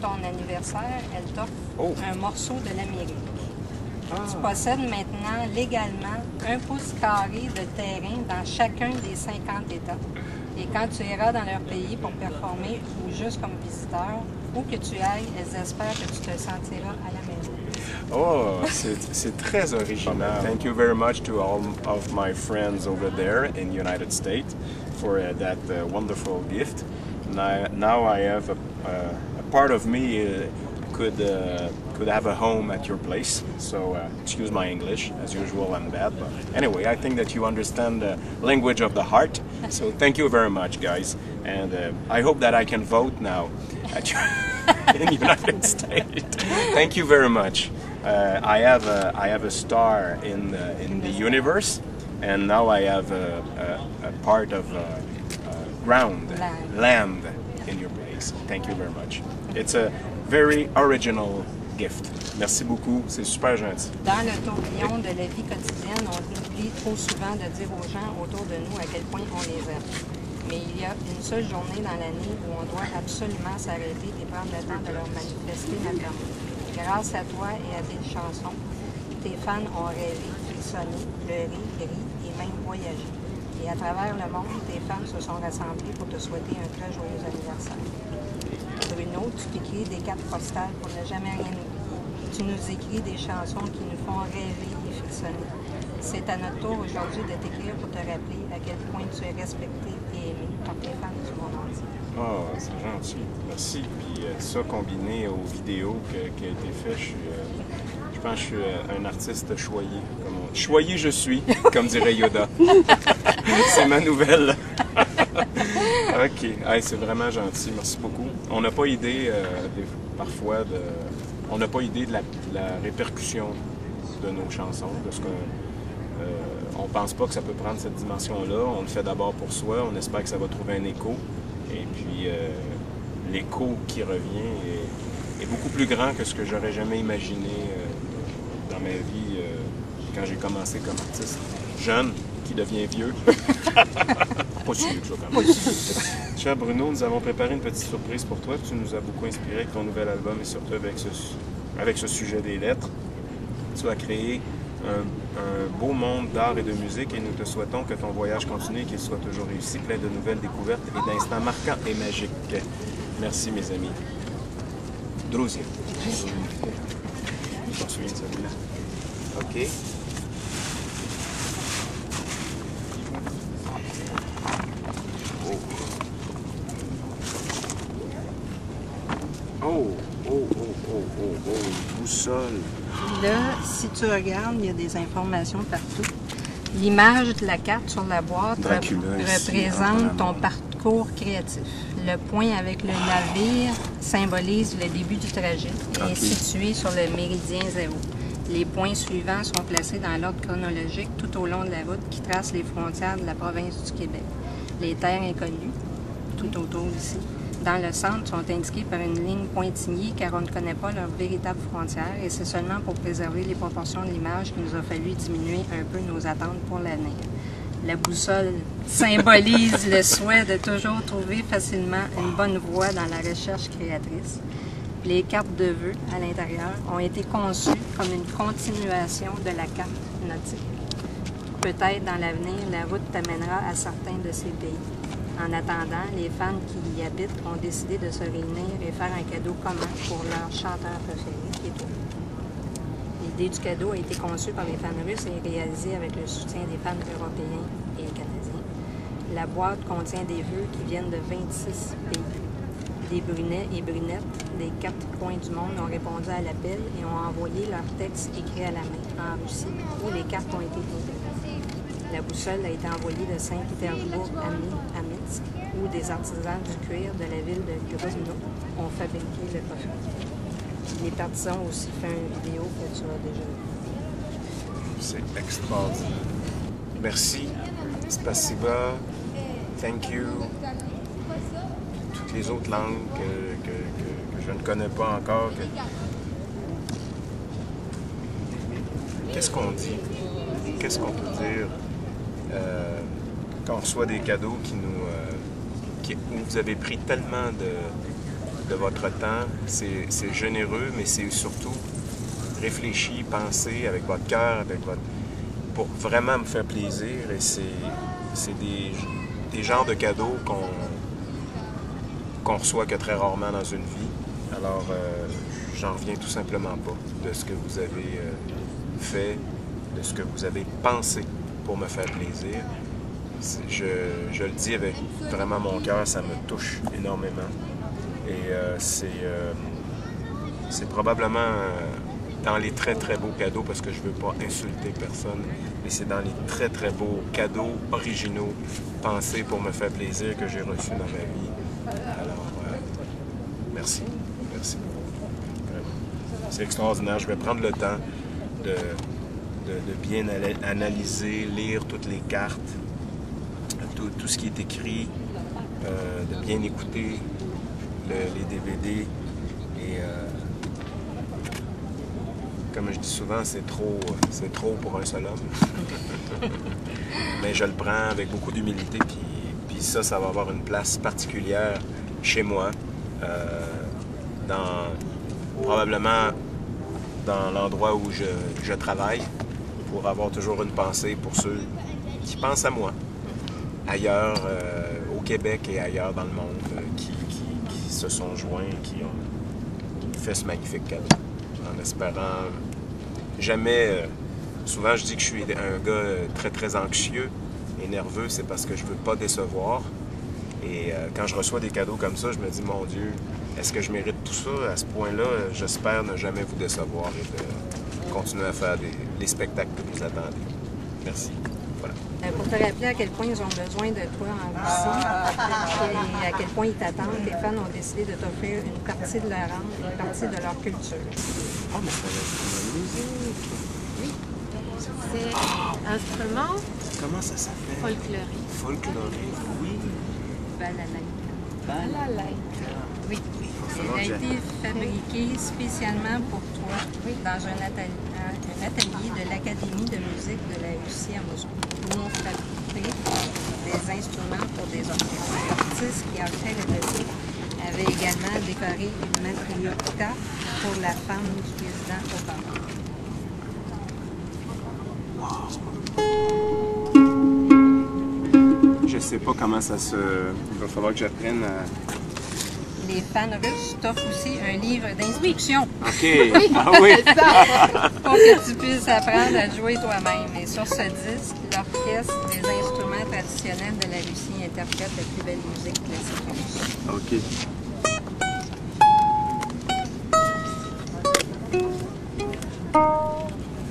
ton anniversaire, elle t'offre un morceau de l'Amérique. Ah. Tu possèdes maintenant légalement 1 pouce carré de terrain dans chacun des 50 États. Et quand tu iras dans leur pays pour performer ou juste comme visiteur, où que tu ailles, elles espèrent que tu te sentiras à la maison. Oh, c'est très original. Thank you very much to all of my friends over there in the United States for that wonderful gift. Now I have a part of me could have a home at your place. So excuse my English, as usual I'm bad. But anyway, I think that you understand the language of the heart. So thank you very much, guys. And I hope that I can vote now at your in the United States. Thank you very much. I have a star in the universe, and now I have a part of land in your place. Thank you very much. It's a very original gift. Merci beaucoup, c'est super gentil. Dans le tourbillon de la vie quotidienne, on oublie trop souvent de dire aux gens autour de nous à quel point on les aime. Mais il y a une seule journée dans l'année où on doit absolument s'arrêter et prendre le temps de leur manifester notre amour. Grâce à toi et à tes chansons, tes fans ont rêvé, frissonné, pleuré, ri et même voyagé. Et à travers le monde, tes fans se sont rassemblés pour te souhaiter un très joyeux anniversaire. Bruno, tu t'écris des cartes postales pour ne jamais rien oublier. Tu nous écris des chansons qui nous font rêver et frissonner. C'est à notre tour aujourd'hui de t'écrire pour te rappeler à quel point tu es respecté et aimé par tes fans du monde entier. Oh, c'est gentil. Merci. Puis ça combiné aux vidéos qui a été fait, je pense que je suis un artiste choyé. Choyé je suis, comme dirait Yoda. C'est ma nouvelle. OK. Hey, c'est vraiment gentil. Merci beaucoup. On n'a pas idée parfois de... On n'a pas idée de la répercussion de nos chansons, de ce qu'on... on pense pas que ça peut prendre cette dimension-là. On le fait d'abord pour soi. On espère que ça va trouver un écho. Et puis, l'écho qui revient est beaucoup plus grand que ce que j'aurais jamais imaginé dans ma vie quand j'ai commencé comme artiste jeune qui devient vieux. Pas si vieux que ça, quand même. Cher Bruno, nous avons préparé une petite surprise pour toi. Tu nous as beaucoup inspiré avec ton nouvel album et surtout avec ce sujet des lettres. Tu as créé un beau monde d'art et de musique et nous te souhaitons que ton voyage continue et qu'il soit toujours réussi, plein de nouvelles découvertes et d'instants marquants et magiques. Merci, mes amis. Druzia. Je m'en souviens de celui-là. OK. Boussole. Là, si tu regardes, il y a des informations partout. L'image de la carte sur la boîte représente ton parcours créatif. Le point avec le navire symbolise le début du trajet et est situé sur le méridien 0. Les points suivants sont placés dans l'ordre chronologique tout au long de la route qui trace les frontières de la province du Québec. Les terres inconnues, tout autour d'ici, dans le centre, sont indiquées par une ligne pointillée car on ne connaît pas leurs véritables frontières et c'est seulement pour préserver les proportions de l'image qu'il nous a fallu diminuer un peu nos attentes pour l'avenir. La boussole symbolise le souhait de toujours trouver facilement une bonne voie dans la recherche créatrice. Les cartes de vœux à l'intérieur ont été conçues comme une continuation de la carte nautique. Peut-être dans l'avenir, la route t'amènera à certains de ces pays. En attendant, les fans qui y habitent ont décidé de se réunir et faire un cadeau commun pour leur chanteur préféré, qui est toi. L'idée du cadeau a été conçue par les fans russes et réalisée avec le soutien des fans européens et canadiens. La boîte contient des vœux qui viennent de 26 pays. Des brunets et brunettes des 4 coins du monde ont répondu à l'appel et ont envoyé leur texte écrit à la main en Russie, où les cartes ont été livrées. La boussole a été envoyée de Saint-Pétersbourg à Minsk, où des artisans du cuir de la ville de Grozno ont fabriqué le coffret. Les partisans ont aussi fait une vidéo que tu as déjà vue. C'est extraordinaire. Merci. Spasiba. Thank you. Toutes les autres langues que je ne connais pas encore. Qu'est-ce qu'on dit? Qu'est-ce qu'on peut dire quand on reçoit des cadeaux où vous avez pris tellement de votre temps. C'est généreux, mais c'est surtout réfléchi, pensé avec votre cœur, pour vraiment me faire plaisir. Et c'est des genres de cadeaux qu'on reçoit que très rarement dans une vie. Alors, j'en reviens tout simplement pas de ce que vous avez fait, de ce que vous avez pensé pour me faire plaisir. Je le dis avec vraiment mon cœur, ça me touche énormément. Et c'est probablement dans les très très beaux cadeaux, parce que je ne veux pas insulter personne, mais c'est dans les très très beaux cadeaux originaux, pensés pour me faire plaisir, que j'ai reçus dans ma vie. Alors, merci. Merci beaucoup. Vraiment. C'est extraordinaire. Je vais prendre le temps de bien analyser, lire toutes les cartes, tout ce qui est écrit, de bien écouter les DVD. Et comme je dis souvent, c'est trop pour un seul homme. Mais je le prends avec beaucoup d'humilité, puis ça va avoir une place particulière chez moi, probablement dans l'endroit où je travaille, pour avoir toujours une pensée pour ceux qui pensent à moi, ailleurs au Québec et ailleurs dans le monde, qui se sont joints, qui ont fait ce magnifique cadeau. En espérant jamais... souvent, je dis que je suis un gars très, très anxieux et nerveux, c'est parce que je ne veux pas décevoir. Et quand je reçois des cadeaux comme ça, je me dis, mon Dieu, est-ce que je mérite tout ça? À ce point-là, j'espère ne jamais vous décevoir et de continuer à faire les spectacles que vous attendez. Merci. Voilà. Pour te rappeler à quel point ils ont besoin de toi en Russie et à quel point ils t'attendent, les fans ont décidé de t'offrir une partie de leur âme, une partie de leur culture. Oh, mais ça va être une musique. Oui. C'est instrument. Comment ça s'appelle? Folklorique. Folklorique, oui. Balalaïka. Balalaïka. Oui. Elle a été fabriquée spécialement pour toi dans un atelier de l'Académie de musique de la Russie à Moscou, où on fabriquait des instruments pour des orchestres. L'artiste qui a fait le devis avait également décoré une matrioshka pour la femme du président Obama. Je sais pas comment ça se... Il va falloir que j'apprenne à... Les fans russes t'offrent aussi un livre d'instructions. OK. Ah oui. Pour que tu puisses apprendre à jouer toi-même. Et sur ce disque, l'orchestre des instruments traditionnels de la Russie interprète la plus belle musique classique russe. OK.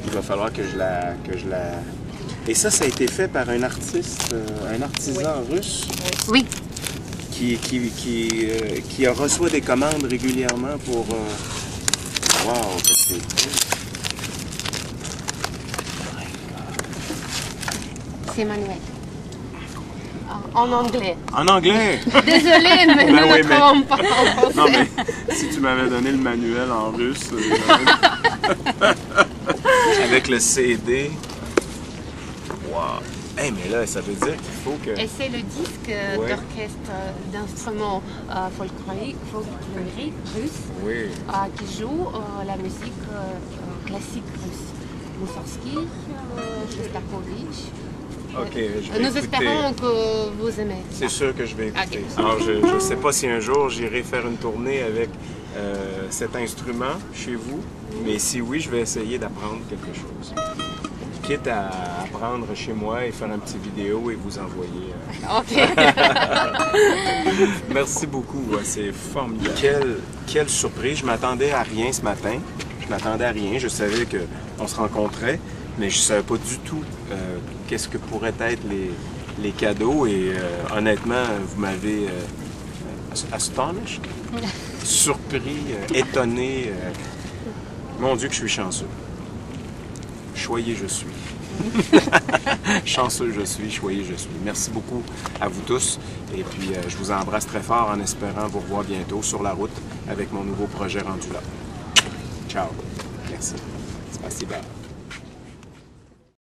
Il va falloir que je la... Et ça a été fait par un artiste, un artisan russe? Oui. Qui reçoit des commandes régulièrement pour... Wow, c'est... C'est manuel. En anglais. En anglais? Désolée, mais Ben ne oui, me trompe pas en français. Non, mais si tu m'avais donné le manuel en russe... avec le CD... Wow! Hey, mais là, ça veut dire qu'il faut que... Et c'est le disque d'orchestre d'instruments folkloriques russes qui joue la musique classique russe. Moussorgsky, Shostakovich. OK, Nous espérons que vous aimez. C'est sûr que je vais écouter. Okay. Alors, je ne sais pas si un jour j'irai faire une tournée avec cet instrument chez vous, mais si oui, je vais essayer d'apprendre quelque chose. Quitte à apprendre chez moi et faire un petit vidéo et vous envoyer. OK. Merci beaucoup, c'est formidable. Quelle surprise, je m'attendais à rien ce matin. Je m'attendais à rien, je savais qu'on se rencontrait, mais je ne savais pas du tout qu'est-ce que pourraient être les cadeaux. Et honnêtement, vous m'avez astonished, surpris, étonné. Mon Dieu que je suis chanceux. Choyé je suis. Chanceux je suis, choyé je suis. Merci beaucoup à vous tous. Et puis, je vous embrasse très fort en espérant vous revoir bientôt sur la route avec mon nouveau projet rendu là. Ciao. Merci. Spasiba.